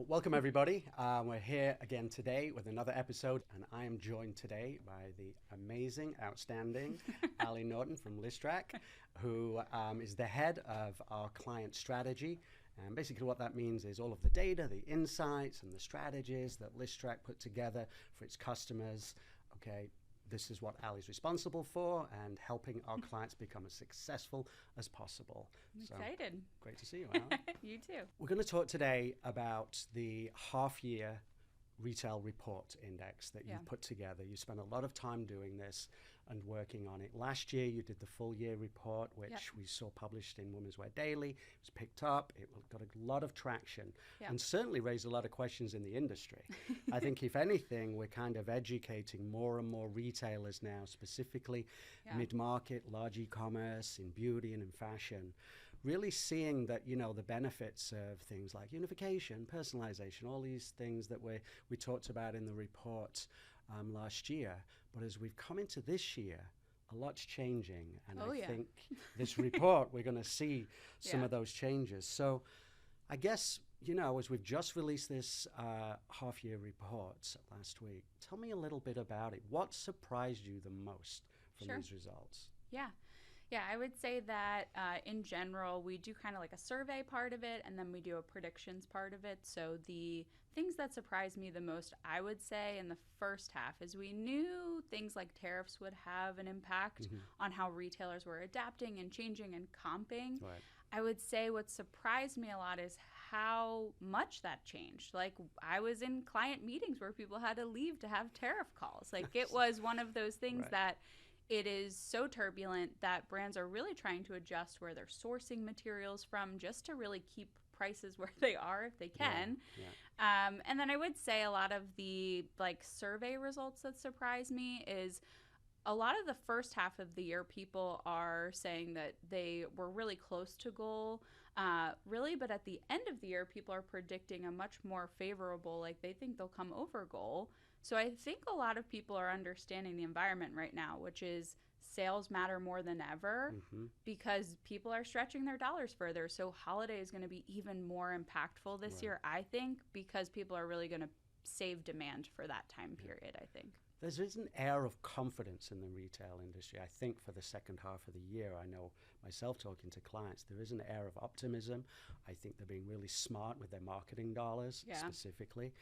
welcome everybody. We're here again today with another episode, and I am joined today by the amazing, outstanding Ali Norton from Listrak, who is the head of our client strategy. And basically what that means is all of the data, the insights, and the strategies that Listrak put together for its customers. Okay, this is what Ali's responsible for, and helping our clients become as successful as possible. I'm excited. Great to see you, Ali. You too. We're going to talk today about the half-year retail report index that you've put together. You spent a lot of time doing this and working on it. Last year, you did the full year report, which we saw published in Women's Wear Daily. It was picked up. It got a lot of traction and certainly raised a lot of questions in the industry. I think, if anything, we're kind of educating more and more retailers now, specifically mid-market, large e-commerce, in beauty and in fashion, really seeing that, you know, the benefits of things like unification, personalization, all these things that we talked about in the report last year. But as we've come into this year, a lot's changing. And I think this report, we're going to see some of those changes. So I guess, you know, as we've just released this half-year report last week, tell me a little bit about it. What surprised you the most from these results? Yeah, I would say that in general, we do kind of like a survey part of it, and then we do a predictions part of it. So the things that surprised me the most, I would say, in the first half is we knew things like tariffs would have an impact on how retailers were adapting and changing and comping. Right. I would say what surprised me a lot is how much that changed. Like, I was in client meetings where people had to leave to have tariff calls. Like, it was one of those things that it is so turbulent that brands are really trying to adjust where they're sourcing materials from, just to really keep prices where they are if they can. And then I would say a lot of the survey results that surprise me is a lot of the first half of the year, people are saying that they were really close to goal, but at the end of the year, people are predicting a much more favorable, they think they'll come over goal. So I think a lot of people are understanding the environment right now, which is sales matter more than ever because people are stretching their dollars further. So holiday is going to be even more impactful this year, I think, because people are really going to save demand for that time period, I think. There's an air of confidence in the retail industry. I think for the second half of the year, I know myself talking to clients, there is an air of optimism. I think they're being really smart with their marketing dollars specifically.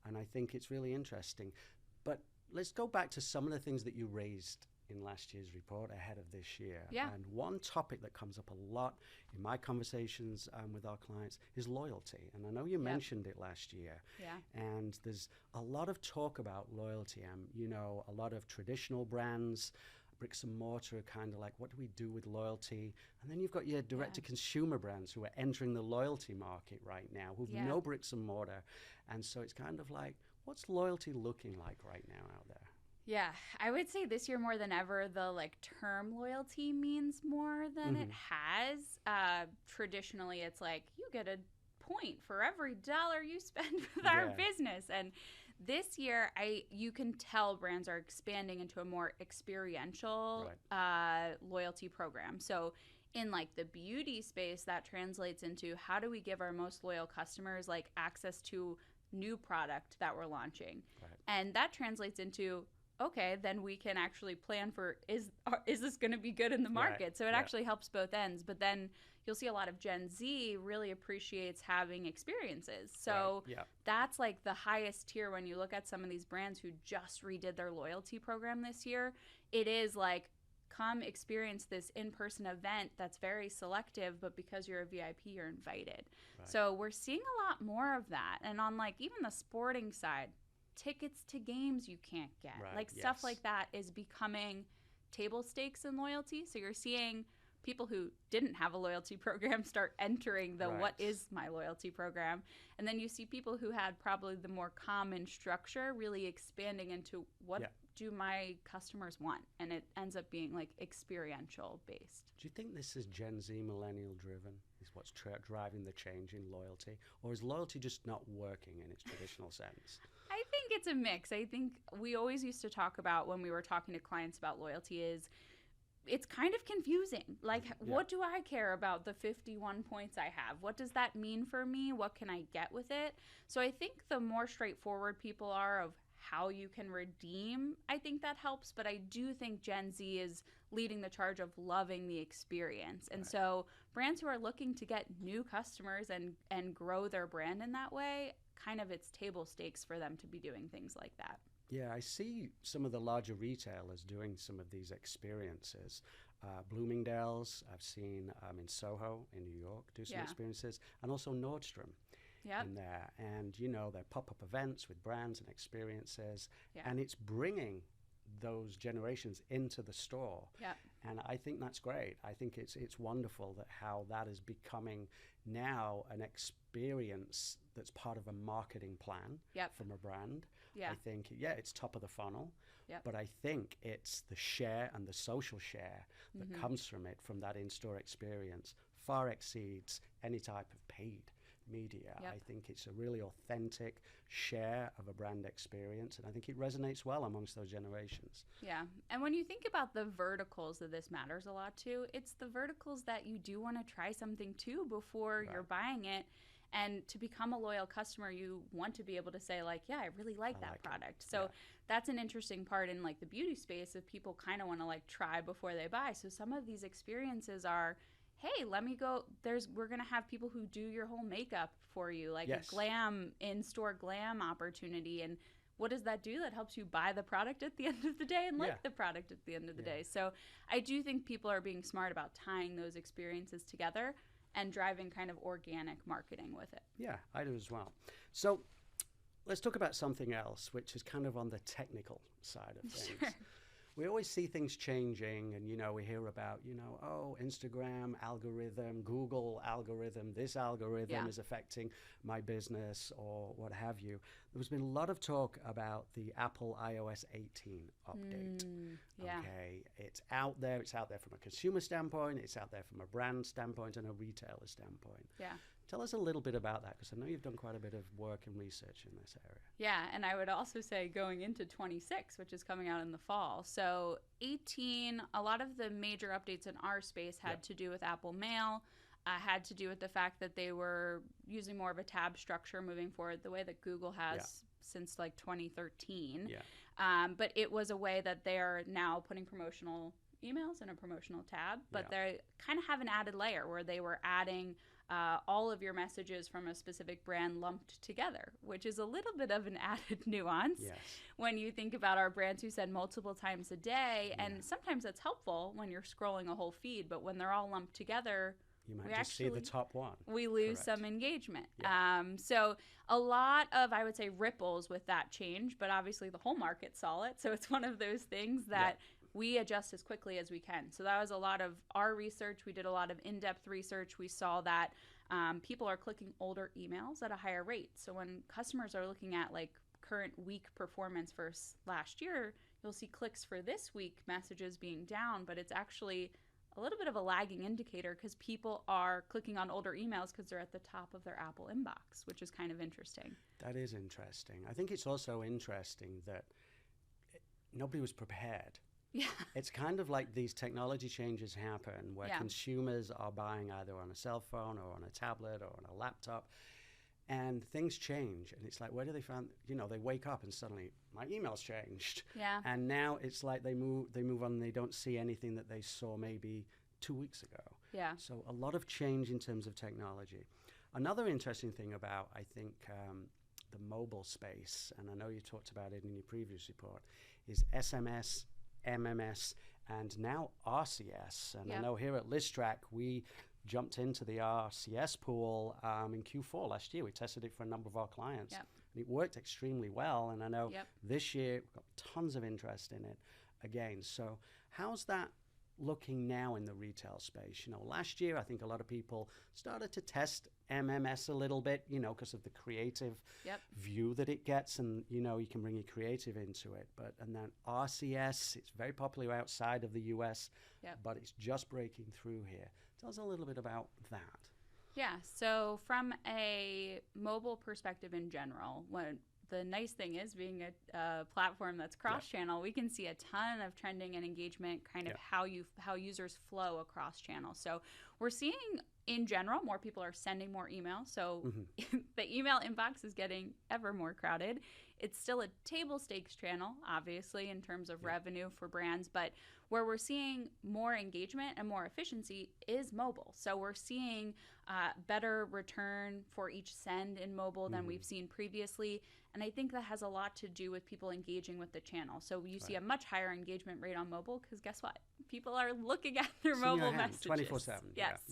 And I think it's really interesting. But let's go back to some of the things that you raised in last year's report ahead of this year. And one topic that comes up a lot in my conversations with our clients is loyalty. And I know you mentioned it last year. And there's a lot of talk about loyalty. You know, a lot of traditional brands, bricks and mortar, are kind of like, what do we do with loyalty? And then you've got your direct-to-consumer brands who are entering the loyalty market right now, who've no bricks and mortar. And so it's kind of like, what's loyalty looking like right now out there? Yeah, I would say this year more than ever, the term loyalty means more than it has. Traditionally, it's like you get a point for every dollar you spend with our business. And this year, you can tell brands are expanding into a more experiential loyalty program. So in the beauty space, that translates into how do we give our most loyal customers access to new product that we're launching. And that translates into, okay, then we can actually plan for, is this going to be good in the market? So it actually helps both ends. But then you'll see a lot of Gen Z really appreciates having experiences. So that's the highest tier when you look at some of these brands who just redid their loyalty program this year. It is come experience this in-person event that's very selective, but because you're a VIP, you're invited. So we're seeing a lot more of that. And on even the sporting side, tickets to games you can't get. Stuff like that is becoming table stakes in loyalty. So you're seeing people who didn't have a loyalty program start entering the what is my loyalty program. And then you see people who had probably the more common structure really expanding into what do my customers want? And it ends up being experiential based. Do you think this is Gen Z millennial driven? Is what's driving the change in loyalty? Or is loyalty just not working in its traditional sense? I think it's a mix. I think we always used to talk about when we were talking to clients about loyalty is it's kind of confusing. Like, what do I care about the 51 points I have? What does that mean for me? What can I get with it? So I think the more straightforward people are of how you can redeem, I think that helps. But I do think Gen Z is leading the charge of loving the experience. And so brands who are looking to get new customers and grow their brand in that way, kind of it's table stakes for them to be doing things like that. Yeah, I see some of the larger retailers doing some of these experiences. Bloomingdale's, I've seen in Soho in New York do some experiences, and also Nordstrom in there. And, you know, they're pop-up events with brands and experiences, and it's bringing those generations into the store. And I think that's great. I think it's wonderful that how that is becoming now an experience that's part of a marketing plan from a brand. I think, it's top of the funnel, but I think it's the share and the social share that comes from it, from that in-store experience, far exceeds any type of paid media. I think it's a really authentic share of a brand experience, and I think it resonates well amongst those generations. Yeah, and when you think about the verticals that this matters a lot to, it's the verticals that you do want to try something too before you're buying it. And to become a loyal customer, you want to be able to say, like, yeah, I really like that product. So that's an interesting part in, like, the beauty space of people kind of want to, like, try before they buy. So some of these experiences are, hey, let me go. We're going to have people who do your whole makeup for you, like a glam, in-store glam opportunity. And what does that do? That helps you buy the product at the end of the day and like the product at the end of the day. So I do think people are being smart about tying those experiences together and driving kind of organic marketing with it. Yeah, I do as well. So let's talk about something else, which is kind of on the technical side of things. Sure. We always see things changing, and, you know, we hear about, you know, oh, Instagram algorithm, Google algorithm, this algorithm is affecting my business or what have you. There's been a lot of talk about the Apple iOS 18 update. Okay, it's out there. It's out there from a consumer standpoint. It's out there from a brand standpoint and a retailer standpoint. Tell us a little bit about that, because I know you've done quite a bit of work and research in this area. Yeah, and I would also say going into 26, which is coming out in the fall. So 18, a lot of the major updates in our space had to do with Apple Mail, had to do with the fact that they were using more of a tab structure moving forward, the way that Google has since like 2013. But it was a way that they're now putting promotional emails in a promotional tab, but they kind of have an added layer where they were adding all of your messages from a specific brand lumped together, which is a little bit of an added nuance when you think about our brands who send multiple times a day. And sometimes that's helpful when you're scrolling a whole feed, but when they're all lumped together, you might just see the top one. We lose some engagement. So a lot of, I would say, ripples with that change, but obviously the whole market saw it. So it's one of those things that we adjust as quickly as we can. So that was a lot of our research. We did a lot of in-depth research. We saw that people are clicking older emails at a higher rate. So when customers are looking at like current week performance versus last year, you'll see clicks for this week messages being down, but it's actually a little bit of a lagging indicator because people are clicking on older emails because they're at the top of their Apple inbox, which is kind of interesting. That is interesting. I think it's also interesting that nobody was prepared. It's kind of like these technology changes happen where consumers are buying either on a cell phone or on a tablet or on a laptop, and things change. And it's like, where do they find, you know, they wake up and suddenly my email's changed. And now it's like they move on and they don't see anything that they saw maybe 2 weeks ago. So a lot of change in terms of technology. Another interesting thing about, I think, the mobile space, and I know you talked about it in your previous report, is SMS, MMS, and now RCS. And I know here at Listrak, we jumped into the RCS pool in Q4 last year. We tested it for a number of our clients. And it worked extremely well. And I know this year we've got tons of interest in it again. So how's that looking now in the retail space? You know, last year I think a lot of people started to test MMS a little bit, you know, because of the creative view that it gets, and you know, you can bring your creative into it. And then RCS, it's very popular outside of the US, but it's just breaking through here. Tell us a little bit about that. So from a mobile perspective in general, when the nice thing is being a platform that's cross-channel, we can see a ton of trending and engagement, kind of how users flow across channels. So we're seeing, in general, more people are sending more email. So the email inbox is getting ever more crowded. It's still a table stakes channel, obviously, in terms of revenue for brands, but where we're seeing more engagement and more efficiency is mobile. So we're seeing better return for each send in mobile than we've seen previously. And I think that has a lot to do with people engaging with the channel. So you see a much higher engagement rate on mobile because guess what? People are looking at their mobile messages. 24/7. Yes.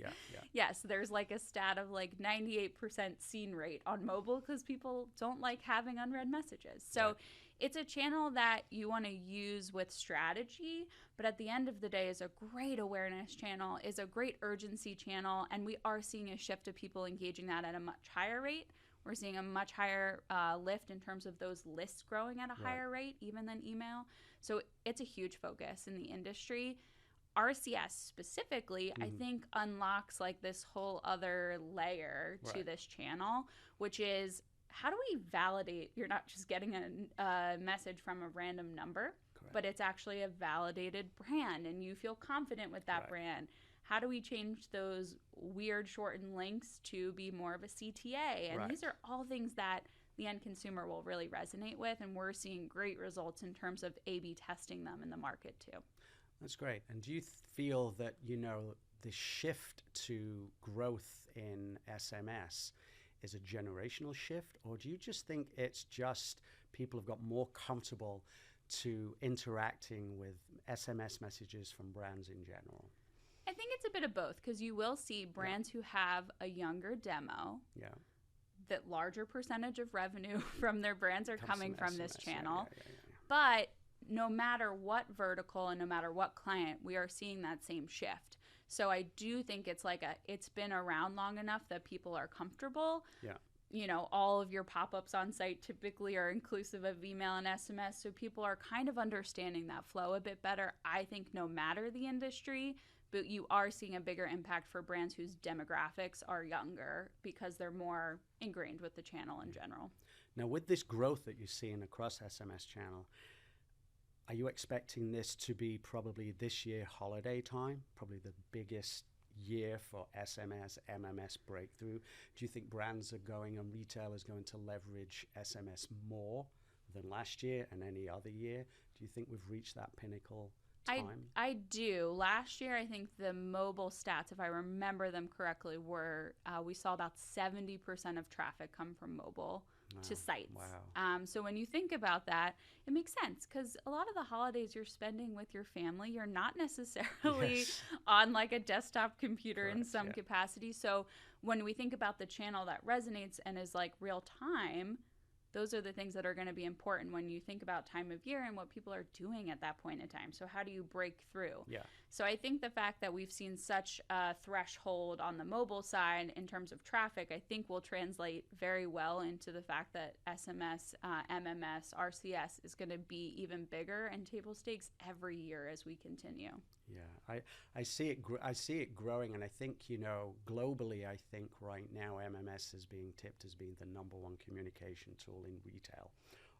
Yes, there's like a stat of like 98% seen rate on mobile because people don't like having unread messages. So it's a channel that you want to use with strategy, but at the end of the day is a great awareness channel, is a great urgency channel, and we are seeing a shift of people engaging that at a much higher rate. We're seeing a much higher lift in terms of those lists growing at a higher rate, even than email. So it's a huge focus in the industry. RCS specifically, I think, unlocks like this whole other layer to this channel, which is how do we validate you're not just getting a message from a random number, but it's actually a validated brand and you feel confident with that brand. How do we change those weird shortened links to be more of a CTA? And these are all things that the end consumer will really resonate with, and we're seeing great results in terms of A/B testing them in the market too. That's great. And do you feel that, the shift to growth in SMS is a generational shift, or do you just think it's just people have got more comfortable to interacting with SMS messages from brands in general? I think it's a bit of both, because you will see brands who have a younger demo. That larger percentage of revenue from their brands are coming from this channel. But no matter what vertical and no matter what client, we are seeing that same shift. So I do think it's like it's been around long enough that people are comfortable. All of your pop-ups on site typically are inclusive of email and SMS. So people are kind of understanding that flow a bit better, I think, no matter the industry. But you are seeing a bigger impact for brands whose demographics are younger because they're more ingrained with the channel in general. Now, with this growth that you're seeing across SMS channel, are you expecting this to be probably this year holiday time, probably the biggest year for SMS, MMS breakthrough? Do you think brands are going and retailers going to leverage SMS more than last year and any other year? Do you think we've reached that pinnacle time? I do. Last year, I think the mobile stats, if I remember them correctly, were we saw about 70% of traffic come from mobile to sites. So when you think about that, it makes sense because a lot of the holidays you're spending with your family, you're not necessarily on like a desktop computer in some capacity. So when we think about the channel that resonates and is like real time, those are the things that are going to be important when you think about time of year and what people are doing at that point in time. So how do you break through? So I think the fact that we've seen such a threshold on the mobile side in terms of traffic, I think will translate very well into the fact that SMS, MMS, RCS is going to be even bigger and table stakes every year as we continue. I see it growing, and I think, globally, I think right now MMS is being tipped as being the number one communication tool in retail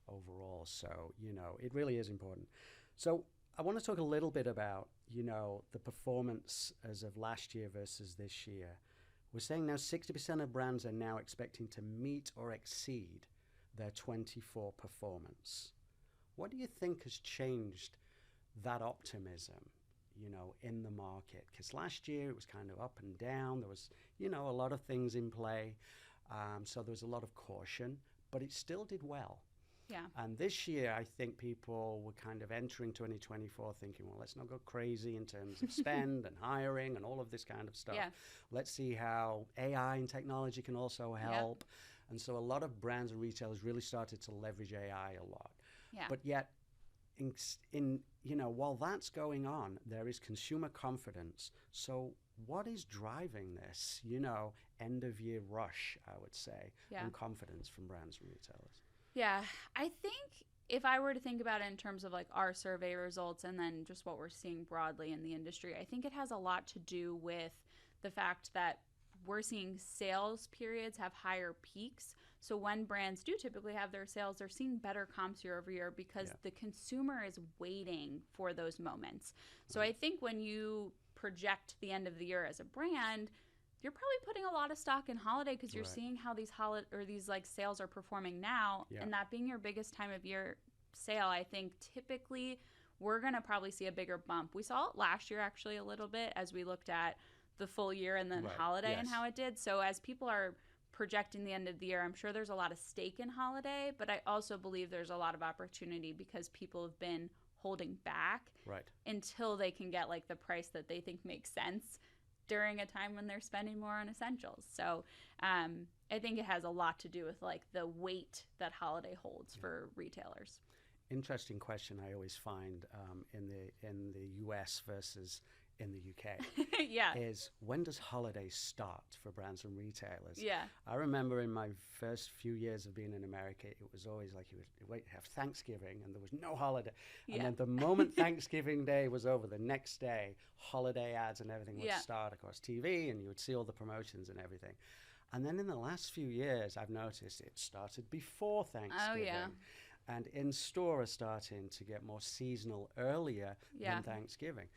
overall. So, it really is important. So I want to talk a little bit about, the performance as of last year versus this year. We're saying now 60% of brands are now expecting to meet or exceed their 24 performance. What do you think has changed that optimism, in the market? Because last year it was kind of up and down. There was, a lot of things in play. So there was a lot of caution, but it still did well. And this year, I think people were kind of entering 2024 thinking, well, let's not go crazy in terms of spend and hiring and all of this kind of stuff. Let's see how AI and technology can also help. And so a lot of brands and retailers really started to leverage AI a lot. But yet, while that's going on, there is consumer confidence. So what is driving this, end of year rush, I would say, and confidence from brands and retailers? I think if I were to think about it in terms of like our survey results and then just what we're seeing broadly in the industry, I think it has a lot to do with the fact that we're seeing sales periods have higher peaks. So when brands do typically have their sales, they're seeing better comps year over year because the consumer is waiting for those moments. So I think when you project the end of the year as a brand, you're probably putting a lot of stock in holiday because you're seeing how these these like sales are performing now, and that being your biggest time of year sale, I think typically we're going to probably see a bigger bump. We saw it last year actually a little bit as we looked at the full year and then holiday and how it did. So as people are projecting the end of the year, I'm sure there's a lot of stake in holiday, but I also believe there's a lot of opportunity because people have been holding back until they can get like the price that they think makes sense during a time when they're spending more on essentials. So I think it has a lot to do with like the weight that holiday holds for retailers. Interesting question I always find in the US versus in the UK is when does holiday start for brands and retailers? I remember in my first few years of being in America, it was always like you would have Thanksgiving and there was no holiday. And then the moment Thanksgiving Day was over, the next day, holiday ads and everything would start across TV and you would see all the promotions and everything. And then in the last few years, I've noticed it started before Thanksgiving. And in-store are starting to get more seasonal earlier than Thanksgiving.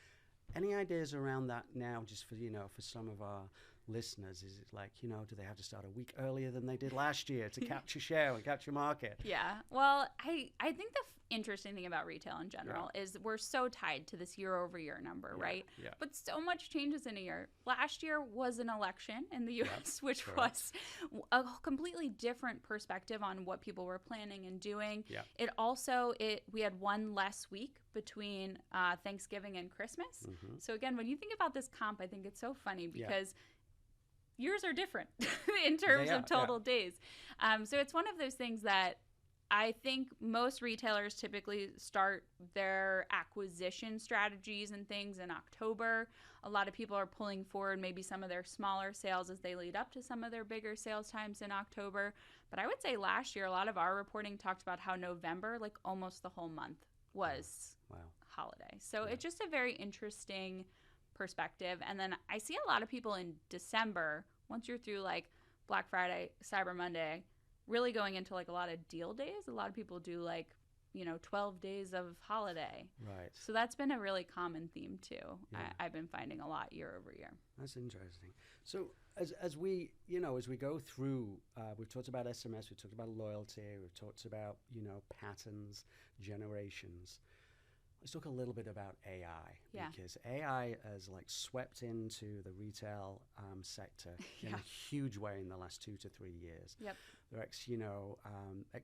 Any ideas around that now, just for, for some of our listeners? Is it like, do they have to start a week earlier than they did last year to capture share and capture market? Well, I think the interesting thing about retail in general is we're so tied to this year-over-year number, right? But so much changes in a year. Last year was an election in the U.S., which was a completely different perspective on what people were planning and doing. It also, we had one less week between Thanksgiving and Christmas. So again, when you think about this comp, I think it's so funny because years are different in terms of total days. So it's one of those things that I think most retailers typically start their acquisition strategies and things in October. A lot of people are pulling forward maybe some of their smaller sales as they lead up to some of their bigger sales times in October. But I would say last year, a lot of our reporting talked about how November, like almost the whole month, was holiday. So it's just a very interesting perspective. And then I see a lot of people in December, once you're through like Black Friday, Cyber Monday, really going into like a lot of deal days. A lot of people do like, 12 days of holiday. So that's been a really common theme too. I've been finding a lot year over year. That's interesting. So as we go through, we've talked about SMS, we've talked about loyalty, we've talked about, patterns, generations. Let's talk a little bit about AI, because AI has like swept into the retail sector in a huge way in the last 2 to 3 years.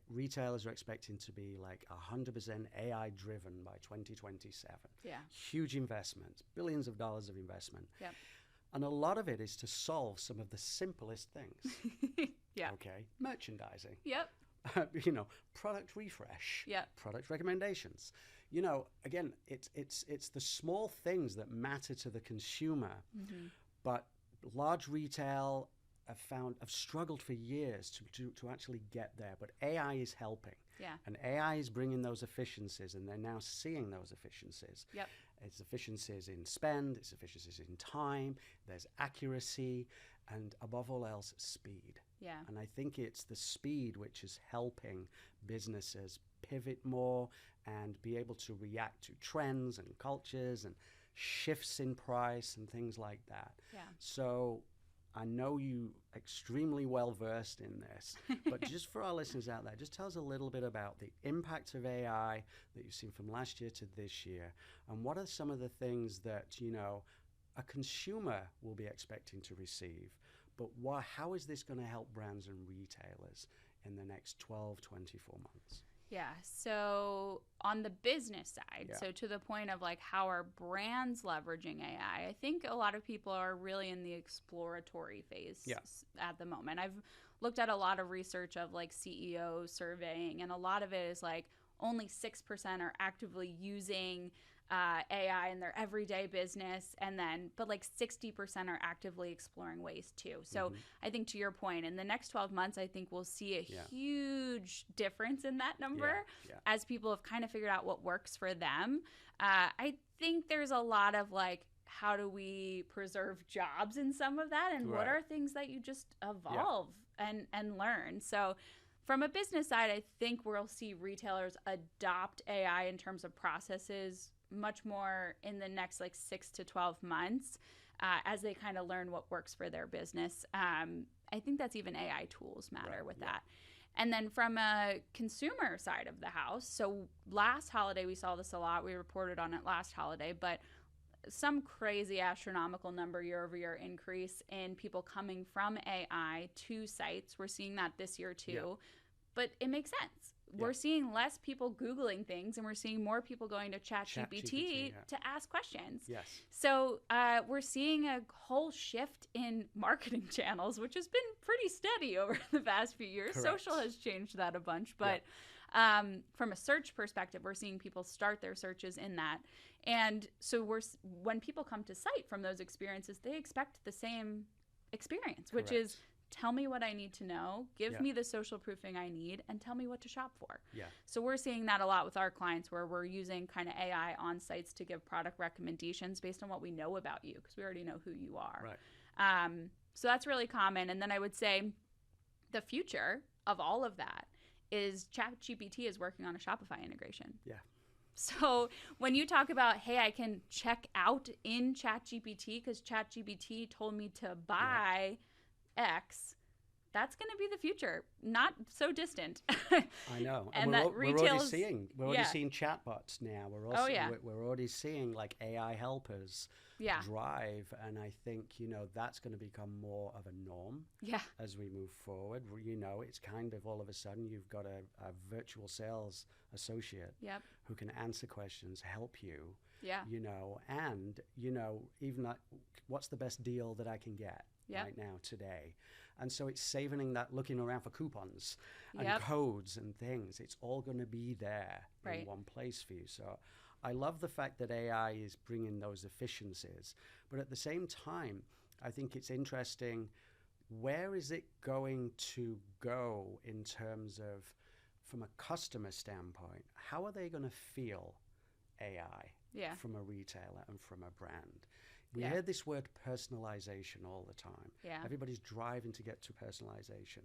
Retailers are expecting to be like 100% AI driven by 2027. Huge investments, billions of dollars of investment. And a lot of it is to solve some of the simplest things. Merchandising. Product refresh. Product recommendations. Again, it's the small things that matter to the consumer, but large retail have struggled for years to actually get there. But AI is helping, and AI is bringing those efficiencies, and they're now seeing those efficiencies. It's efficiencies in spend, it's efficiencies in time, there's accuracy, and above all else, speed. And I think it's the speed which is helping businesses pivot more and be able to react to trends and cultures and shifts in price and things like that. So I know you extremely well versed in this, but just for our listeners out there, just tell us a little bit about the impact of AI that you've seen from last year to this year, and what are some of the things that, a consumer will be expecting to receive, but how is this going to help brands and retailers in the next 12, 24 months? So on the business side, so to the point of like how are brands leveraging AI, I think a lot of people are really in the exploratory phase at the moment. I've looked at a lot of research of like CEOs surveying, and a lot of it is like only 6% are actively using AI in their everyday business, but like 60% are actively exploring ways too. So I think to your point, in the next 12 months, I think we'll see a huge difference in that number as people have kind of figured out what works for them. I think there's a lot of like how do we preserve jobs in some of that? And what are things that you just evolve and learn? So from a business side, I think we'll see retailers adopt AI in terms of processes much more in the next like 6 to 12 months as they kind of learn what works for their business. I think that's even AI tools matter with that. And then from a consumer side of the house, so last holiday, we saw this a lot. We reported on it last holiday, but some crazy astronomical number year-over-year increase in people coming from AI to sites. We're seeing that this year too, but it makes sense. We're seeing less people Googling things, and we're seeing more people going to ChatGPT to ask questions. Yes. So we're seeing a whole shift in marketing channels, which has been pretty steady over the past few years. Correct. Social has changed that a bunch, but from a search perspective, we're seeing people start their searches in that. And so when people come to site from those experiences, they expect the same experience, which is tell me what I need to know, give me the social proofing I need, and tell me what to shop for. So we're seeing that a lot with our clients, where we're using kind of AI on sites to give product recommendations based on what we know about you, because we already know who you are. So that's really common. And then I would say the future of all of that is ChatGPT is working on a Shopify integration. So when you talk about, hey, I can check out in ChatGPT because ChatGPT told me to buy X, that's going to be the future. Not so distant. I know. And we're already seeing chatbots now. We're also we're already seeing like AI helpers drive, and I think that's going to become more of a norm as we move forward. It's kind of all of a sudden you've got a virtual sales associate who can answer questions, help you. And even like, what's the best deal that I can get right now today? And so it's saving that, looking around for coupons and codes and things. It's all going to be there in one place for you. So I love the fact that AI is bringing those efficiencies. But at the same time, I think it's interesting, where is it going to go in terms of, from a customer standpoint, how are they going to feel AI from a retailer and from a brand? We hear this word personalization all the time. Everybody's driving to get to personalization.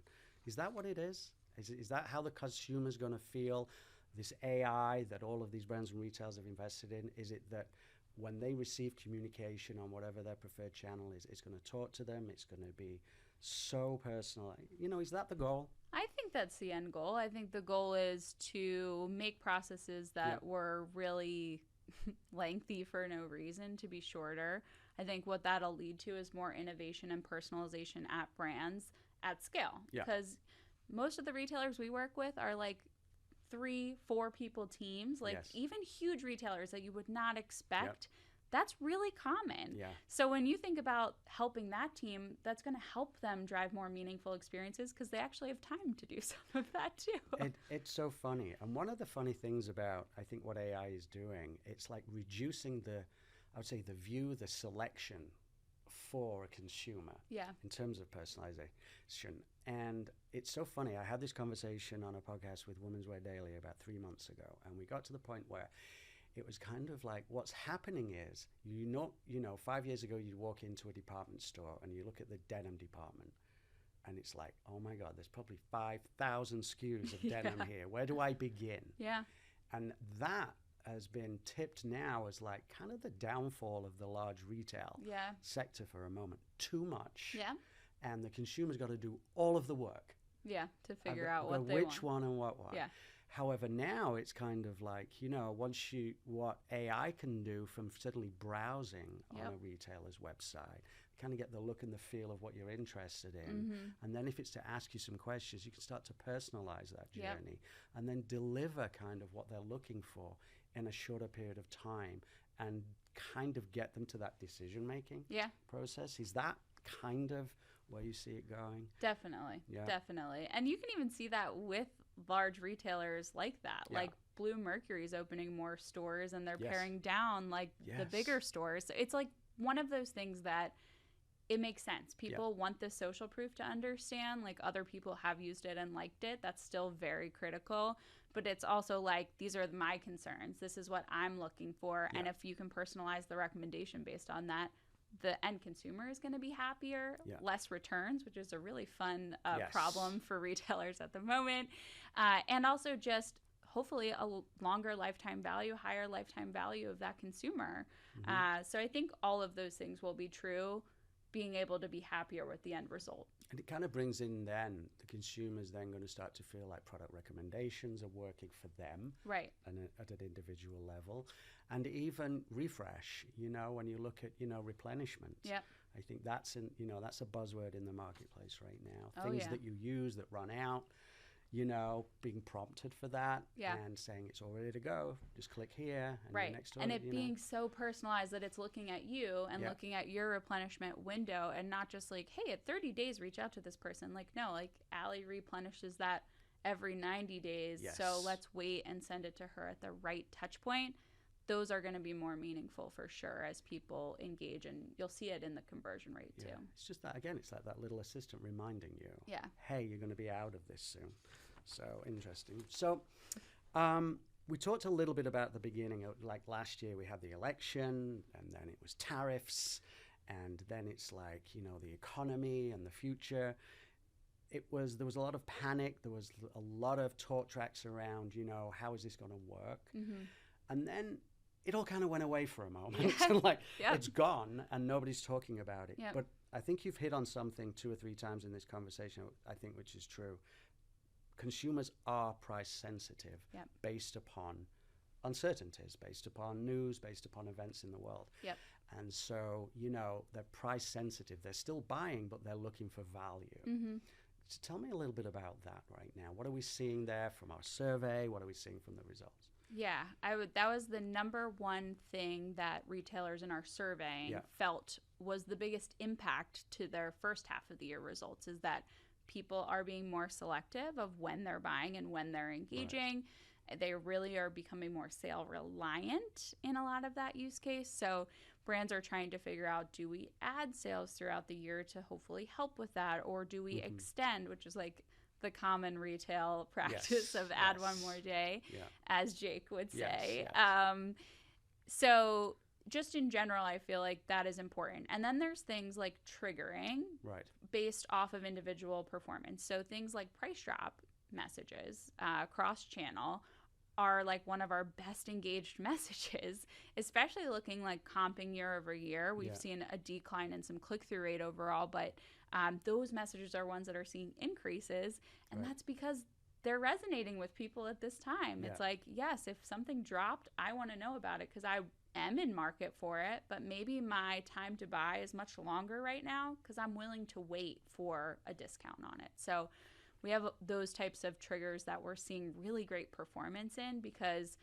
Is that what it is? Is that how the consumer's going to feel this AI that all of these brands and retailers have invested in? Is it that when they receive communication on whatever their preferred channel is, it's going to talk to them, it's going to be so personal? Is that the goal? I think that's the end goal. I think the goal is to make processes that were really lengthy for no reason to be shorter. I think what that'll lead to is more innovation and personalization at brands at scale. Because most of the retailers we work with are like 3-4 people teams, like even huge retailers that you would not expect. That's really common. So when you think about helping that team, that's going to help them drive more meaningful experiences because they actually have time to do some of that too. It's so funny. And one of the funny things about, I think, what AI is doing, it's like reducing the selection for a consumer in terms of personalization. And it's so funny. I had this conversation on a podcast with Women's Wear Daily about 3 months ago, and we got to the point where it was kind of like, what's happening is, 5 years ago, you'd walk into a department store and you look at the denim department, and it's like, oh my God, there's probably 5,000 SKUs of denim here. Where do I begin? And that has been tipped now as like kind of the downfall of the large retail sector for a moment. Too much. And the consumer's got to do all of the work. To figure out what they want. Which one and what. However, now it's kind of like, what AI can do from certainly browsing on a retailer's website, kind of get the look and the feel of what you're interested in. And then if it's to ask you some questions, you can start to personalize that journey and then deliver kind of what they're looking for in a shorter period of time and kind of get them to that decision-making process. Is that kind of where you see it going? Definitely. Definitely. And you can even see that with large retailers like that. Like Blue Mercury's opening more stores and they're paring down like the bigger stores. So it's like one of those things that it makes sense. People want the social proof to understand, like other people have used it and liked it. That's still very critical. but it's also like, these are my concerns. This is what I'm looking for. And if you can personalize the recommendation based on that, the end consumer is going to be happier, less returns, which is a really fun problem for retailers at the moment. And also just hopefully a longer lifetime value, higher lifetime value of that consumer. So I think all of those things will be true, being able to be happier with the end result. And it kind of brings in then the consumers then going to start to feel like product recommendations are working for them, right? And at an individual level, and even refresh. When you look at replenishment, I think that's that's a buzzword in the marketplace right now. Things that you use that run out. Being prompted for that and saying it's all ready to go. Just click here and right. next and it being so personalized that it's looking at you and looking at your replenishment window, and not just like, hey, at 30 days, reach out to this person. Like, no, like Allie replenishes that every 90 days. So let's wait and send it to her at the right touch point. Those are going to be more meaningful for sure as people engage, and you'll see it in the conversion rate too. It's just that, again, it's like that little assistant reminding you, hey, you're going to be out of this soon. So interesting. So we talked a little bit about the beginning of, like, last year we had the election, and then it was tariffs, and then it's like, the economy and the future. There was a lot of panic. There was a lot of talk tracks around, how is this going to work? And then it all kind of went away for a moment. It's gone and nobody's talking about it. But I think you've hit on something 2 or 3 times in this conversation, I think, which is true. Consumers are price sensitive based upon uncertainties, based upon news, based upon events in the world. And so, they're price sensitive. They're still buying, but they're looking for value. So tell me a little bit about that right now. What are we seeing there from our survey? What are we seeing from the results? Yeah, that was the number one thing that retailers in our survey felt was the biggest impact to their first half of the year results, is that people are being more selective of when they're buying and when they're engaging. They really are becoming more sale reliant in a lot of that use case. So brands are trying to figure out, do we add sales throughout the year to hopefully help with that? Or do we extend, which is like the common retail practice of add one more day, as Jake would say. So just in general, I feel like that is important. And then there's things like triggering based off of individual performance. So things like price drop messages, cross-channel, are like one of our best engaged messages, especially looking like comping year over year. We've seen a decline in some click-through rate overall, but those messages are ones that are seeing increases, and that's because they're resonating with people at this time. It's like, yes, if something dropped, I want to know about it because I am in market for it, but maybe my time to buy is much longer right now because I'm willing to wait for a discount on it. So we have those types of triggers that we're seeing really great performance in because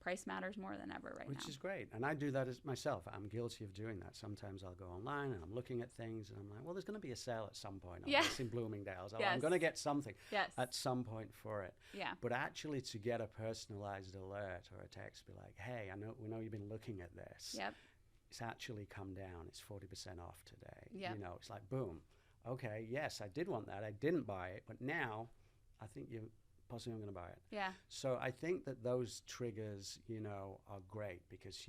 price matters more than ever right now. Which is great. And I do that as myself. I'm guilty of doing that. Sometimes I'll go online and I'm looking at things and I'm like, well, there's going to be a sale at some point on this in Bloomingdale's. I'm going to get something at some point for it. But actually to get a personalized alert or a text, be like, hey, we know you've been looking at this. It's actually come down. It's 40% off today. It's like, boom. Okay, yes, I did want that. I didn't buy it. But now I think possibly I'm going to buy it. So I think that those triggers, are great because,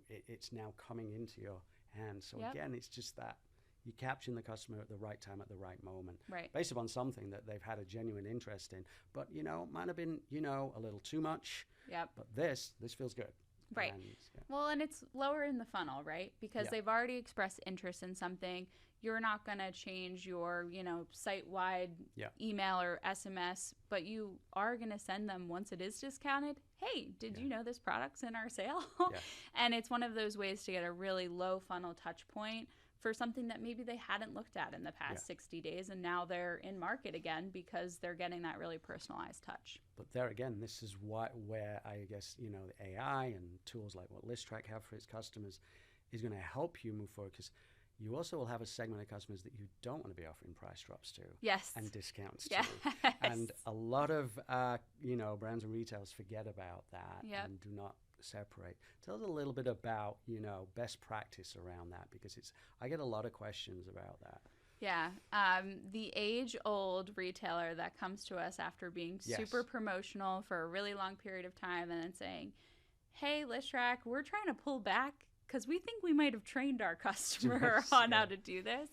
it's now coming into your hands. So again, it's just that you're capturing the customer at the right time, at the right moment, based upon something that they've had a genuine interest in. But, might have been, a little too much. But this feels good. Right. And, well, and it's lower in the funnel, right? Because they've already expressed interest in something. You're not going to change your, site-wide email or SMS, but you are going to send them once it is discounted. Hey, did you know this product's in our sale? And it's one of those ways to get a really low funnel touch point for something that maybe they hadn't looked at in the past 60 days, and now they're in market again because they're getting that really personalized touch. But there again, this is where I guess, the AI and tools like what listrak have for its customers is going to help you move forward, because you also will have a segment of customers that you don't want to be offering price drops to and discounts to. And a lot of, brands and retailers forget about that and do not separate. Tell us a little bit about, best practice around that, because I get a lot of questions about that. Yeah. The age-old retailer that comes to us after being super promotional for a really long period of time and then saying, hey, listrak, we're trying to pull back because we think we might have trained our customer on how to do this.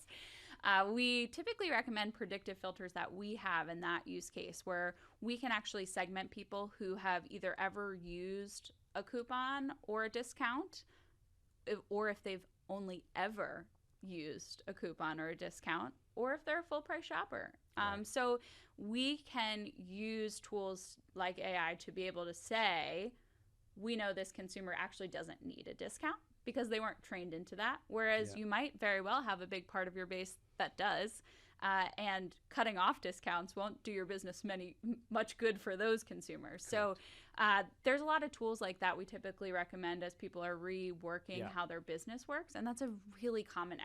We typically recommend predictive filters that we have in that use case where we can actually segment people who have either ever used a coupon or a discount, or if they've only ever used a coupon or a discount, or if they're a full price shopper. So we can use tools like AI to be able to say, we know this consumer actually doesn't need a discount because they weren't trained into that. Whereas you might very well have a big part of your base that does. And cutting off discounts won't do your business much good for those consumers. Correct. So there's a lot of tools like that we typically recommend as people are reworking how their business works. And that's a really common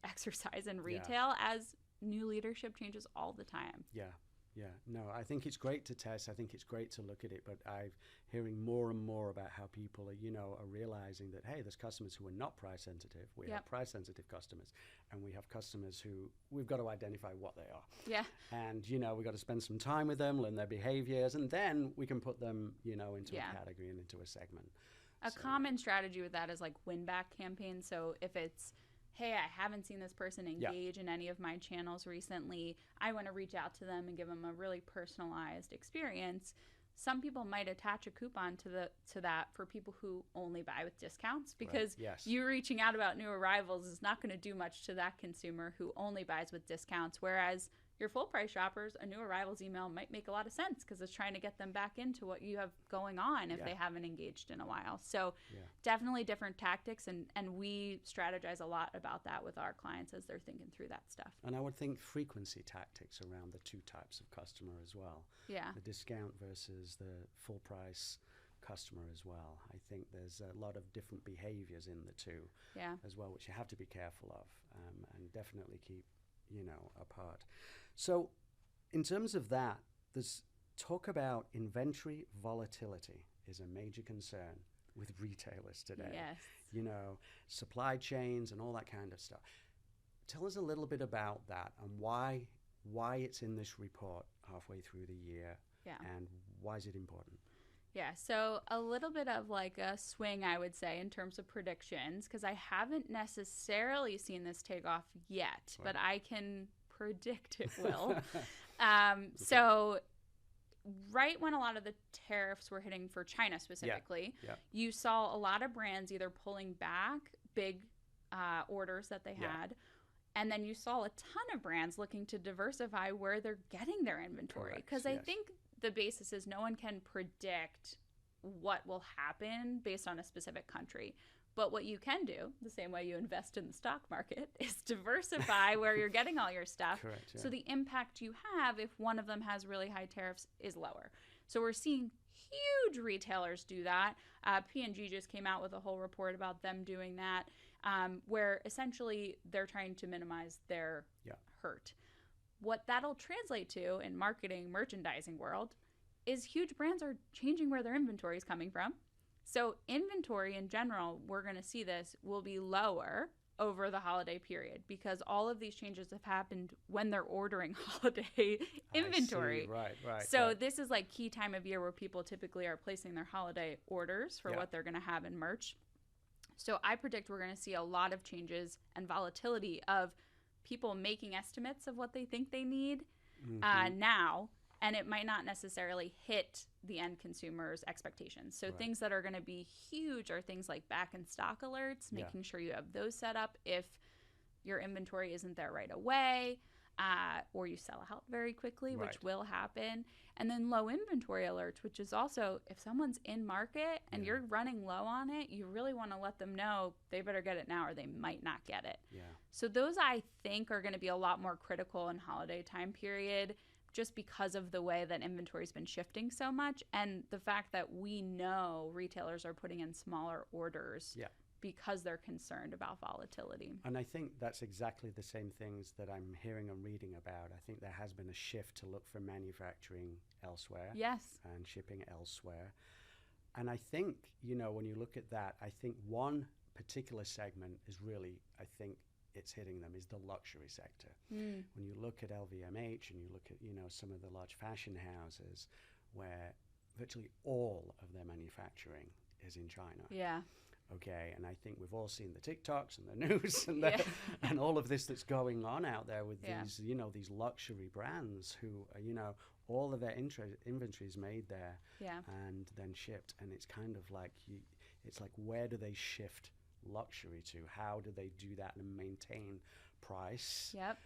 exercise in retail as new leadership changes all the time. Yeah, no, I think it's great to test. I think it's great to look at it, but I'm hearing more and more about how people are realizing that, hey, there's customers who are not price sensitive. We have price sensitive customers, and we have customers who we've got to identify what they are. Yeah. And, we've got to spend some time with them, learn their behaviors, and then we can put them, into a category and into a segment. A common strategy with that is like win back campaigns. So if it's, hey, I haven't seen this person engage in any of my channels recently, I want to reach out to them and give them a really personalized experience. Some people might attach a coupon to that for people who only buy with discounts, because you reaching out about new arrivals is not going to do much to that consumer who only buys with discounts, whereas your full price shoppers, a new arrivals email might make a lot of sense because it's trying to get them back into what you have going on if they haven't engaged in a while. So definitely different tactics, and we strategize a lot about that with our clients as they're thinking through that stuff. And I would think frequency tactics around the two types of customer as well. Yeah. The discount versus the full price customer as well. I think there's a lot of different behaviors in the two as well, which you have to be careful of and definitely keep apart. So in terms of that, there's talk about inventory volatility is a major concern with retailers today. Yes. Supply chains and all that kind of stuff. Tell us a little bit about that and why it's in this report halfway through the year and why is it important? Yeah, so a little bit of like a swing, I would say, in terms of predictions, because I haven't necessarily seen this take off yet, but I can predict it will. So right when a lot of the tariffs were hitting for China specifically, you saw a lot of brands either pulling back big orders that they had, and then you saw a ton of brands looking to diversify where they're getting their inventory. Because I think the basis is no one can predict what will happen based on a specific country. But what you can do, the same way you invest in the stock market, is diversify where you're getting all your stuff. Correct, so the impact you have if one of them has really high tariffs is lower. So we're seeing huge retailers do that. P&G just came out with a whole report about them doing that, where essentially they're trying to minimize their hurt. What that'll translate to in marketing, merchandising world is huge brands are changing where their inventory is coming from. So inventory in general, we're going to see this, will be lower over the holiday period because all of these changes have happened when they're ordering holiday inventory. Right. So this is like key time of year where people typically are placing their holiday orders for what they're going to have in March. So I predict we're going to see a lot of changes and volatility of people making estimates of what they think they need now, and it might not necessarily hit the end consumer's expectations. So things that are going to be huge are things like back in stock alerts, making sure you have those set up if your inventory isn't there right away, or you sell out very quickly, which will happen. And then low inventory alerts, which is also if someone's in market and you're running low on it, you really want to let them know they better get it now or they might not get it. So those I think are going to be a lot more critical in holiday time period, just because of the way that inventory's been shifting so much and the fact that we know retailers are putting in smaller orders because they're concerned about volatility. And I think that's exactly the same things that I'm hearing and reading about. I think there has been a shift to look for manufacturing elsewhere and shipping elsewhere. And I think, when you look at that, I think one particular segment is really, I think, it's hitting them is the luxury sector. When you look at LVMH and you look at, some of the large fashion houses where virtually all of their manufacturing is in China. Yeah. Okay, and I think we've all seen the TikToks and the news and and all of this that's going on out there with these, these luxury brands who, all of their inventory is made there and then shipped. And it's kind of like, it's like, where do they shift luxury to? How do they do that and maintain price? Yep.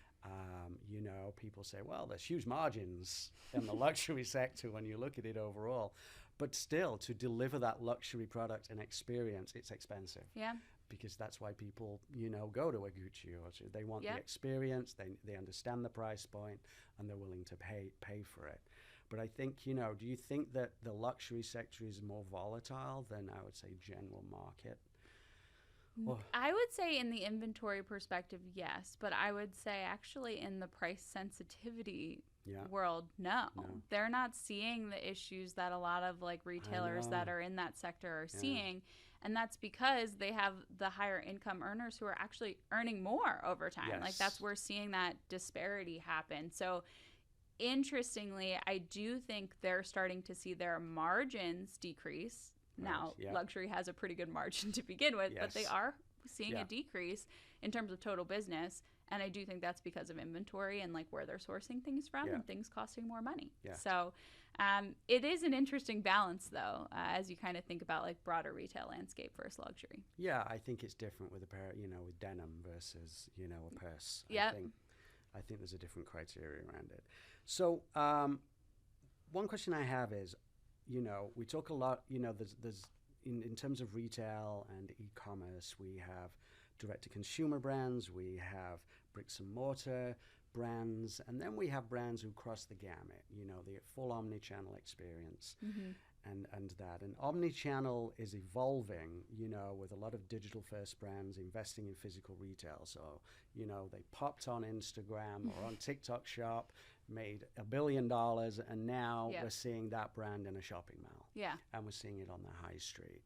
People say, well, there's huge margins in the luxury sector when you look at it overall. But still, to deliver that luxury product and experience, it's expensive. Yeah. Because that's why people, go to a Gucci or they want the experience, they understand the price point, and they're willing to pay for it. But I think, do you think that the luxury sector is more volatile than, I would say, general market? I would say in the inventory perspective, yes. But I would say actually in the price sensitivity world, no. They're not seeing the issues that a lot of like retailers that are in that sector are seeing. And that's because they have the higher income earners who are actually earning more over time. Yes. Like that's where we're seeing that disparity happen. So interestingly, I do think they're starting to see their margins decrease. Now, luxury has a pretty good margin to begin with, but they are seeing a decrease in terms of total business. And I do think that's because of inventory and like where they're sourcing things from and things costing more money. Yeah. So it is an interesting balance, though, as you kind of think about like broader retail landscape versus luxury. Yeah, I think it's different with a pair, with denim versus, a purse. Yeah. I think there's a different criteria around it. So one question I have is, we talk a lot, there's in terms of retail and e-commerce, we have direct-to-consumer brands, we have bricks and mortar brands, and then we have brands who cross the gamut, the full omni-channel experience. And that. And omni-channel is evolving, with a lot of digital-first brands investing in physical retail. So, they popped on Instagram or on TikTok Shop, made $1 billion, and now we're seeing that brand in a shopping mall. Yeah. And we're seeing it on the high street.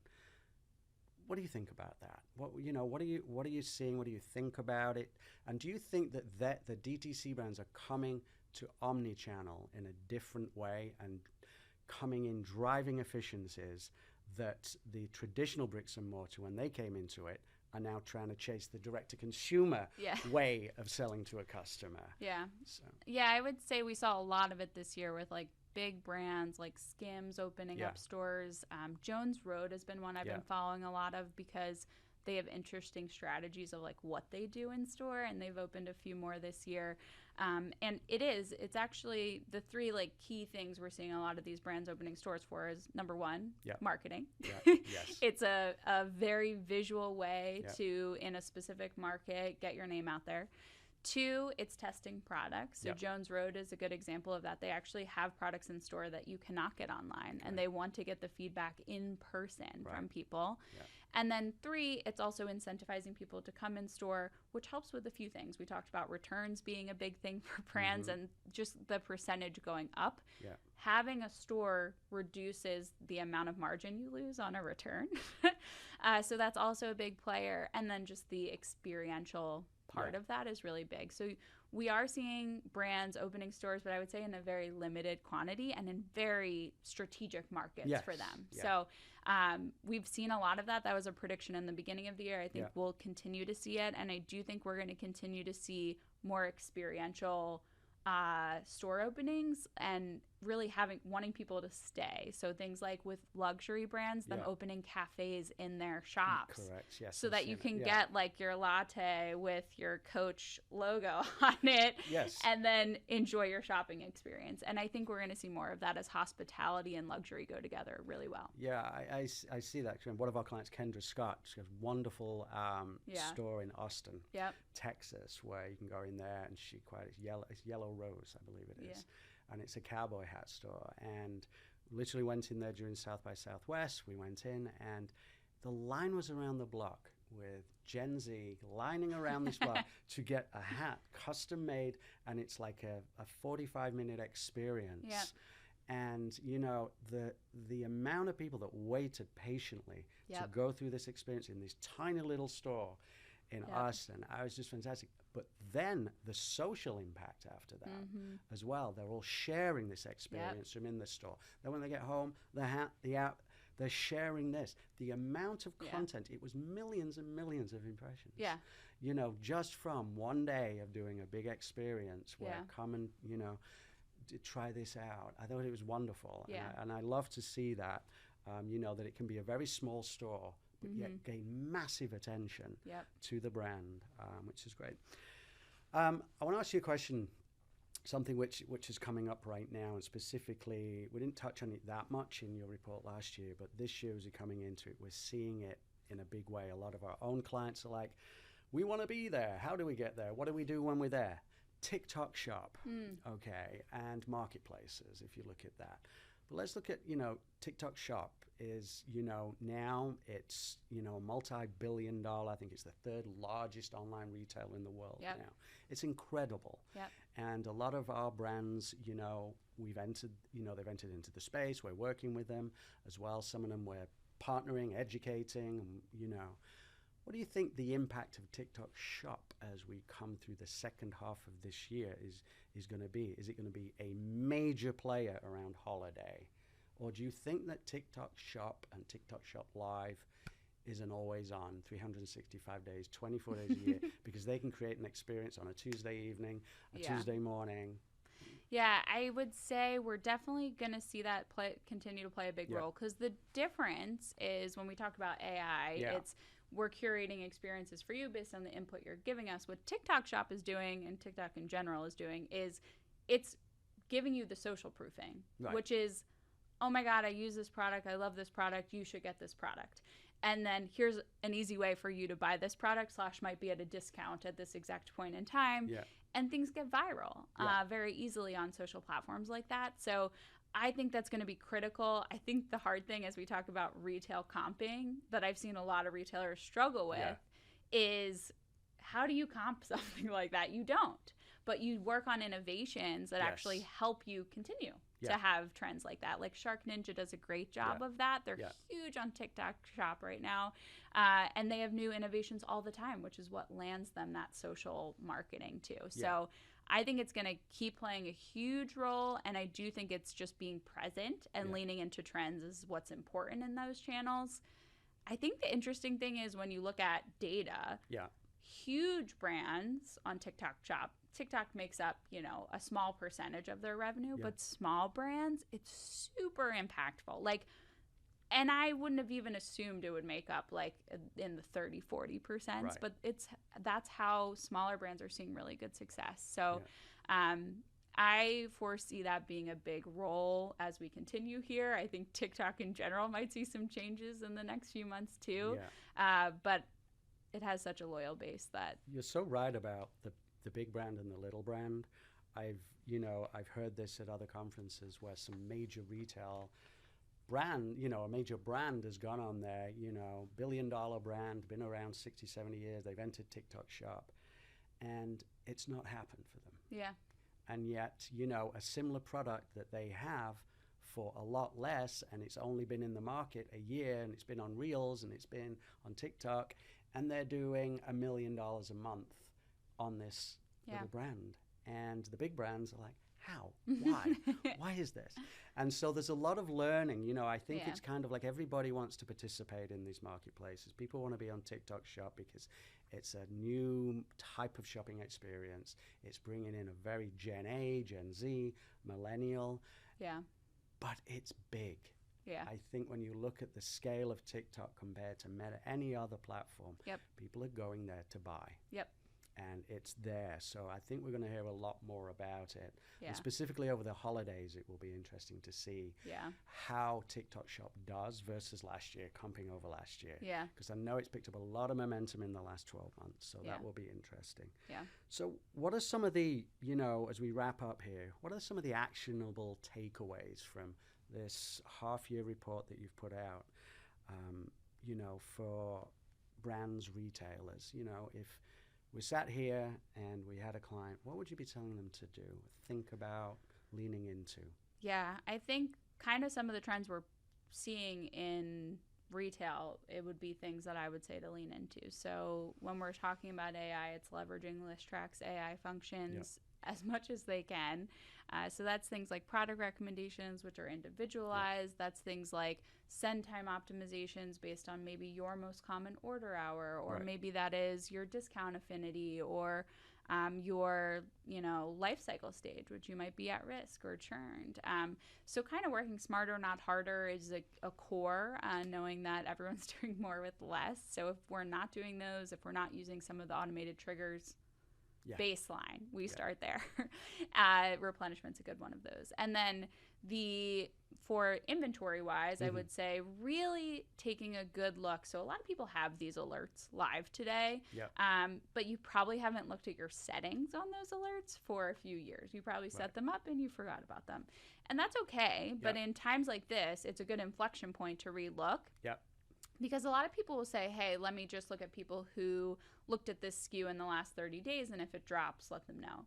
What do you think about that? What are you seeing? What do you think about it? And do you think that the DTC brands are coming to omni-channel in a different way and coming in driving efficiencies that the traditional bricks and mortar, when they came into it, are now trying to chase the direct-to-consumer way of selling to a customer? Yeah. So. Yeah, I would say we saw a lot of it this year with like big brands like Skims opening up stores. Jones Road has been one I've been following a lot of because they have interesting strategies of like what they do in store, and they've opened a few more this year. And it's actually the three like key things we're seeing a lot of these brands opening stores for is number one, marketing. Yes. It's a very visual way to, in a specific market, get your name out there. Two, it's testing products. So Jones Road is a good example of that. They actually have products in store that you cannot get online, and they want to get the feedback in person from people. And then three, it's also incentivizing people to come in store, which helps with a few things. We talked about returns being a big thing for brands and just the percentage going up. Having a store reduces the amount of margin you lose on a return. So that's also a big player. And then just the experiential part of that is really big. So we are seeing brands opening stores, but I would say in a very limited quantity and in very strategic markets for them. So we've seen a lot of that. That was a prediction in the beginning of the year. I think we'll continue to see it. And I do think we're going to continue to see more experiential store openings and really wanting people to stay. So things like with luxury brands, them opening cafes in their shops. Correct. Yes. So that you can get like your latte with your Coach logo on it. Yes. And then enjoy your shopping experience. And I think we're going to see more of that as hospitality and luxury go together really well. Yeah, I see that. One of our clients, Kendra Scott, she has a wonderful store in Austin, Texas, where you can go in there and it's Yellow Rose, I believe it is. And it's a cowboy hat store. And literally went in there during South by Southwest. We went in, and the line was around the block with Gen Z lining around this block to get a hat custom made. And it's like a 45-minute experience. And, the amount of people that waited patiently to go through this experience in this tiny little store, in us, and I was just fantastic. But then the social impact after that as well. They're all sharing this experience from in the store. Then when they get home, they're sharing this. The amount of content, it was millions and millions of impressions. Yeah. You know, just from one day of doing a big experience where come and, you know, try this out. I thought it was wonderful. Yeah. And I love to see that, you know, that it can be a very small store, but yet gain massive attention to the brand, which is great. I want to ask you a question, something which is coming up right now, and specifically, we didn't touch on it that much in your report last year, but this year as we're coming into it, we're seeing it in a big way. A lot of our own clients are like, we want to be there. How do we get there? What do we do when we're there? TikTok Shop, okay, and marketplaces, if you look at that. But let's look at, you know, TikTok Shop is, you know, now it's, you know, a multi-billion dollar, I think it's the third largest online retailer in the world now. It's incredible. And a lot of our brands, you know, we've entered, you know, they've entered into the space. We're working with them as well. Some of them we're partnering, educating, you know. What do you think the impact of TikTok Shop as we come through the second half of this year is going to be? Is it going to be a major player around holiday? Or do you think that TikTok Shop and TikTok Shop Live is an always on, 365 days, 24 days a year, because they can create an experience on a Tuesday evening, a Tuesday morning? Yeah, I would say we're definitely going to see that continue to play a big role, because the difference is when we talk about AI, it's we're curating experiences for you based on the input you're giving us. What TikTok Shop is doing, and TikTok in general is doing, is it's giving you the social proofing, which is, oh my God, I use this product. I love this product. You should get this product. And then here's an easy way for you to buy this product, / might be at a discount at this exact point in time. And things get viral very easily on social platforms like that. So I think that's going to be critical. I think the hard thing as we talk about retail comping that I've seen a lot of retailers struggle with is, how do you comp something like that? You don't. But you work on innovations that actually help you continue to have trends like that. Like Shark Ninja does a great job of that. They're huge on TikTok Shop right now. And they have new innovations all the time, which is what lands them that social marketing too. So I think it's going to keep playing a huge role. And I do think it's just being present and leaning into trends is what's important in those channels. I think the interesting thing is when you look at data, huge brands on TikTok Shop, TikTok makes up, you know, a small percentage of their revenue, but small brands, it's super impactful. Like, and I wouldn't have even assumed it would make up like in the 30-40%, but that's how smaller brands are seeing really good success. So I foresee that being a big role as we continue here. I think TikTok in general might see some changes in the next few months too. But it has such a loyal base that you're so right about the big brand and the little brand. I've heard this at other conferences where some major retail brand, you know, a major brand has gone on there, you know, billion-dollar brand, been around 60, 70 years. They've entered TikTok Shop, and it's not happened for them. And yet, you know, a similar product that they have for a lot less, and it's only been in the market a year, and it's been on Reels, and it's been on TikTok, and they're doing $1 million a month on this little brand. And the big brands are like, how? Why? Why is this? And so there's a lot of learning. You know, I think it's kind of like everybody wants to participate in these marketplaces. People want to be on TikTok Shop because it's a new type of shopping experience. It's bringing in a very Gen A, Gen Z, millennial. But it's big. I think when you look at the scale of TikTok compared to any other platform, people are going there to buy. And it's there. So I think we're going to hear a lot more about it. And specifically over the holidays, it will be interesting to see how TikTok Shop does versus last year, comping over last year. Because I know it's picked up a lot of momentum in the last 12 months. So that will be interesting. So what are some of the, you know, as we wrap up here, what are some of the actionable takeaways from this half-year report that you've put out, you know, for brands, retailers? You know, if we sat here and we had a client, what would you be telling them to do, think about, leaning into? I think kind of some of the trends we're seeing in retail, it would be things that I would say to lean into. So when we're talking about AI, it's leveraging listrak's AI functions as much as they can. So that's things like product recommendations, which are individualized. That's things like send time optimizations based on maybe your most common order hour, or maybe that is your discount affinity, or your, life cycle stage, which you might be at risk or churned. So kind of working smarter, not harder is a core, knowing that everyone's doing more with less. So if we're not doing those, if we're not using some of the automated triggers, baseline, we start there. Replenishment's a good one of those. And then for inventory wise, I would say really taking a good look. So a lot of people have these alerts live today, but you probably haven't looked at your settings on those alerts for a few years. You probably set them up and you forgot about them. And that's okay. But in times like this, it's a good inflection point to relook. Because a lot of people will say, hey, let me just look at people who looked at this SKU in the last 30 days, and if it drops, let them know.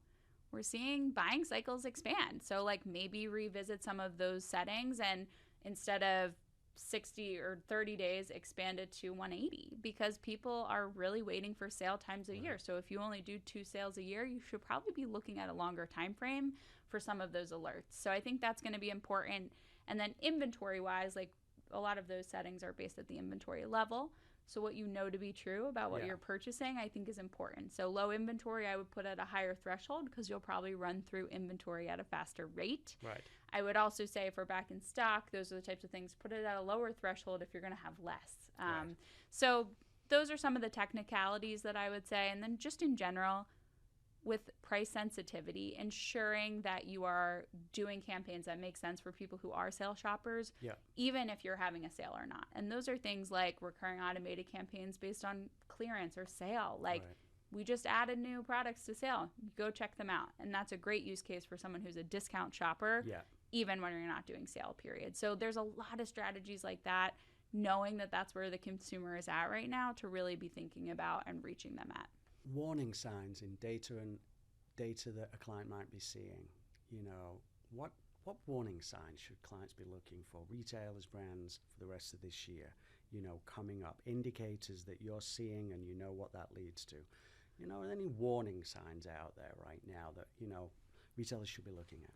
We're seeing buying cycles expand. So maybe revisit some of those settings, and instead of 60 or 30 days, expand it to 180, because people are really waiting for sale times a year. So if you only do 2 sales a year, you should probably be looking at a longer time frame for some of those alerts. So I think that's going to be important. And then inventory wise, a lot of those settings are based at the inventory level. So what you know to be true about what you're purchasing, I think, is important. So low inventory, I would put at a higher threshold, because you'll probably run through inventory at a faster rate. I would also say if we're back in stock, those are the types of things, put it at a lower threshold if you're going to have less. So those are some of the technicalities that I would say. And then just in general, with price sensitivity, ensuring that you are doing campaigns that make sense for people who are sale shoppers, even if you're having a sale or not. And those are things like recurring automated campaigns based on clearance or sale. We just added new products to sale. Go check them out. And that's a great use case for someone who's a discount shopper, even when you're not doing sale period. So there's a lot of strategies like that, knowing that that's where the consumer is at right now, to really be thinking about and reaching them at. Warning signs in data that a client might be seeing. What warning signs should clients be looking for, retailers, brands, for the rest of this year, coming up, indicators that you're seeing and what that leads to? Are there any warning signs out there right now that retailers should be looking at?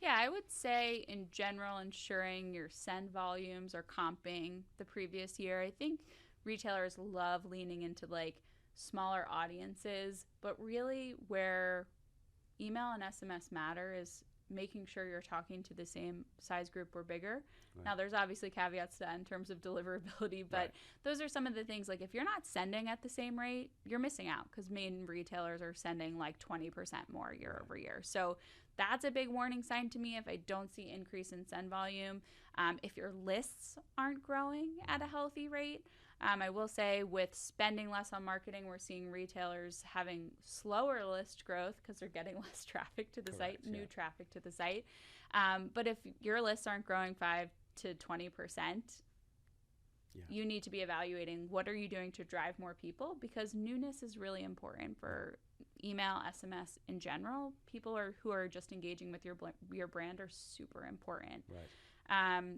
Yeah, I would say in general, ensuring your send volumes are comping the previous year. I think retailers love leaning into smaller audiences, but really where email and SMS matter is making sure you're talking to the same size group or bigger. Now, there's obviously caveats to that in terms of deliverability, but those are some of the things. If you're not sending at the same rate, you're missing out, because main retailers are sending 20% more year over year. So that's a big warning sign to me if I don't see increase in send volume. If your lists aren't growing at a healthy rate, I will say with spending less on marketing, we're seeing retailers having slower list growth because they're getting less traffic to the site, new traffic to the site. But if your lists aren't growing 5 to 20%, you need to be evaluating what are you doing to drive more people, because newness is really important for email, SMS in general. People who are just engaging with your brand are super important.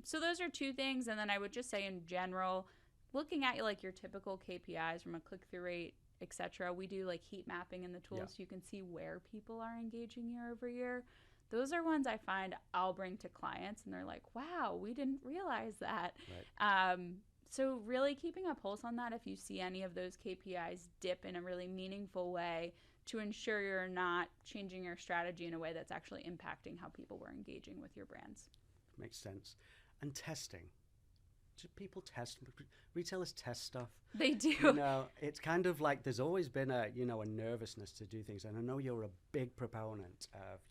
So those are 2 things. And then I would just say in general, looking at your typical KPIs from a click-through rate, etc. We do heat mapping in the tool, so you can see where people are engaging year over year. Those are ones I find I'll bring to clients, and they're like, wow, we didn't realize that. So really keeping a pulse on that if you see any of those KPIs dip in a really meaningful way, to ensure you're not changing your strategy in a way that's actually impacting how people were engaging with your brands. Makes sense. And testing. Do people test? Retailers test stuff. They do. It's kind of there's always been a nervousness to do things, and I know you're a big proponent of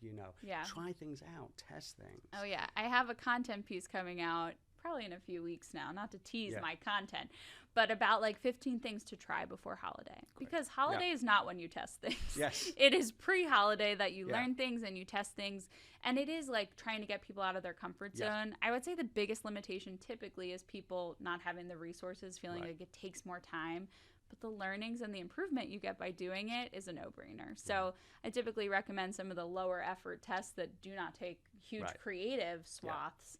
try things out, test things. Oh yeah, I have a content piece coming out probably in a few weeks now, not to tease my content, but about 15 things to try before holiday. Because holiday is not when you test things. It is pre-holiday that you learn things and you test things. And it is trying to get people out of their comfort zone. I would say the biggest limitation typically is people not having the resources, feeling like it takes more time. But the learnings and the improvement you get by doing it is a no-brainer. So I typically recommend some of the lower effort tests that do not take huge creative swaths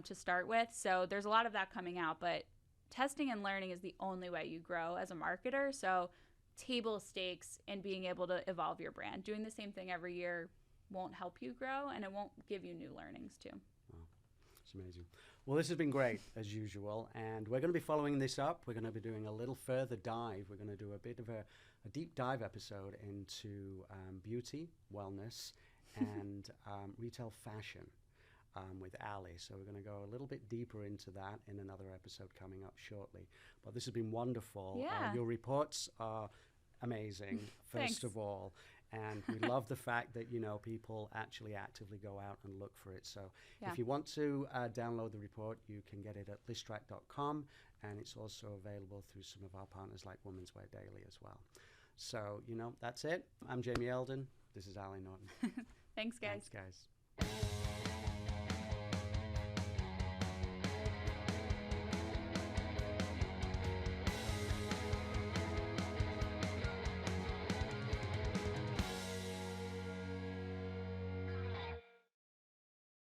to start with. So there's a lot of that coming out, but testing and learning is the only way you grow as a marketer. So table stakes and being able to evolve your brand. Doing the same thing every year won't help you grow, and it won't give you new learnings too. Wow. It's amazing. Well, this has been great as usual, and we're going to be following this up. We're going to be doing a little further dive. We're going to do a bit of a deep dive episode into beauty, wellness, and retail fashion with Ali. So we're going to go a little bit deeper into that in another episode coming up shortly. But this has been wonderful. Yeah. Your reports are amazing, first of all. And we love the fact that, people actually actively go out and look for it. So if you want to download the report, you can get it at listrak.com. And it's also available through some of our partners like Women's Wear Daily as well. So, that's it. I'm Jamie Eldon. This is Ali Norton. Thanks, guys. Thanks, guys.